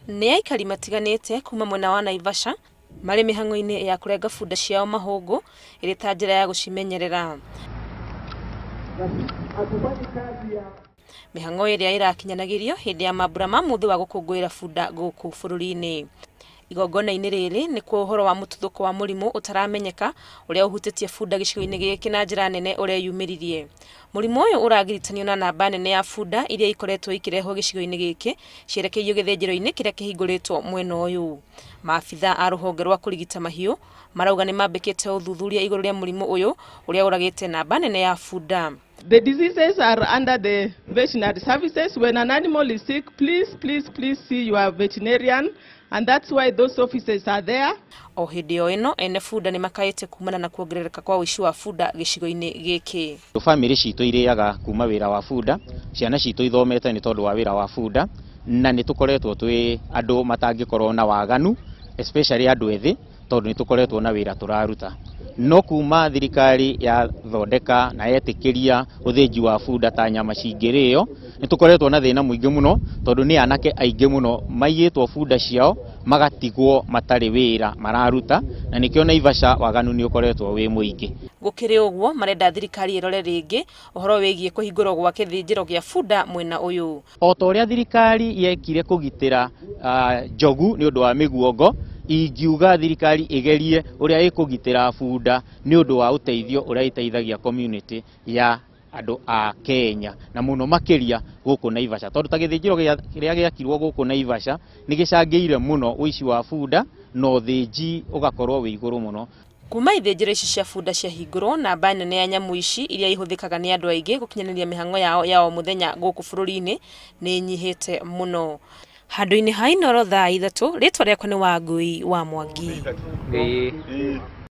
Nĩ aikari matiganĩte kuma mwena wa Naivasha marĩ mĩhang'o-inĩ ya kũrenga bunda ciao mahũngũ ĩrĩ ta njĩra ya gũcimenyerera. Mĩhang'o ĩrĩa ĩrakinyanagĩrio hĩndĩ ya mambura ma mũthĩ wa gũkũngũĩra bunda gũkũ bũrũri-inĩ. Igongona-inĩ rĩrĩ nĩ kwa ũhoro wa mututhuko wa murimu utaramenyeka ũrĩa ũhutĩtie bunda gĩcigo-inĩ gĩkĩ na njĩra nene ũrĩa yumĩririe. Mũrimũ ũyũ ũragiritanio na namba nene ya bunda iria ikoretwo ikirehwo gĩcigo-inĩ gĩkĩ cierekeirio gĩthĩnjĩro-inĩ kĩrĩa kĩhingũrĩtwo mwena ũyũ. Maabithaa a ruhonge rwa kurigita mahiu marauga nĩ mambĩkĩte ũthuthuria igũrũ rĩa mũrimũ ũyũ ũrĩa ũragĩte namba nene ya bunda. The diseases are under the veterinary services. When an animal is sick, please see your veterinarian, and that's why those officers are there. O hĩndĩ o ĩno ene bunda nĩ makaĩte kumana na kuongerereka kwa ũici wa bunda gĩcigo-inĩ gĩkĩ. Family citũ iriaga kuma wĩra wa bunda, ciana citũ ithomete nĩ tondũ wa wĩra wa bunda, na nĩ tũkoretwo twĩ andũ matangĩkorwo na waganu, especially andũ ethĩ, tondũ nĩ tũkoretwo na wĩra tũraruta. No kuma thirikari ya thondeka na yetĩkĩria ũthĩnji wa bunda ta nyama cingĩrĩo, nĩ tũkoretwo na thĩna mũingĩ mũno tondũ nĩ anake aingĩ mũno maiyĩtwo bunda ciao magatigwo matarĩ wĩra mararuta, na nĩkĩo Naivasha waganu nĩ ũkoretwo wĩ mũingĩ. Gũkĩrĩ ũguo marenda thirikari ĩrore rĩngĩ ũhoro wĩgiĩ kũhingũrwo gwa gĩthĩnjĩro gĩa bunda mwena ũyũ. O ta ũrĩa thirikari yekire kũgitĩra njogu nĩ ũndũ wa mĩguongo, ingiuga thirikari igerie ũrĩa ĩkũgitĩra bunda nĩ ũndũ wa ũteithio ũrĩa iteithagia community ya andũ a Kenya na mũno makĩria gũkũ Naivasha, tondũ ta gĩthĩnjĩro kĩrĩa gĩakirwo gũkũ Naivasha nĩ gĩcangĩire mũno ũici wa bunda na ũthĩnji ũgakorwo wĩ igũrũ mũno. Kuma ithĩnjĩro ici cia bunda ciahingũrwo, namba nene ya nyamu ici iria ihũthĩkaga nĩ andũ aingĩ gũkinyanĩria mĩhang'o yao ya o mũthenya gũkũ bũrũri-inĩ nĩ nyihĩte mũno. Handũ-inĩ ha Inooro thaa 3, rĩtwa rĩakwa nĩ Wangui wa Mwangi.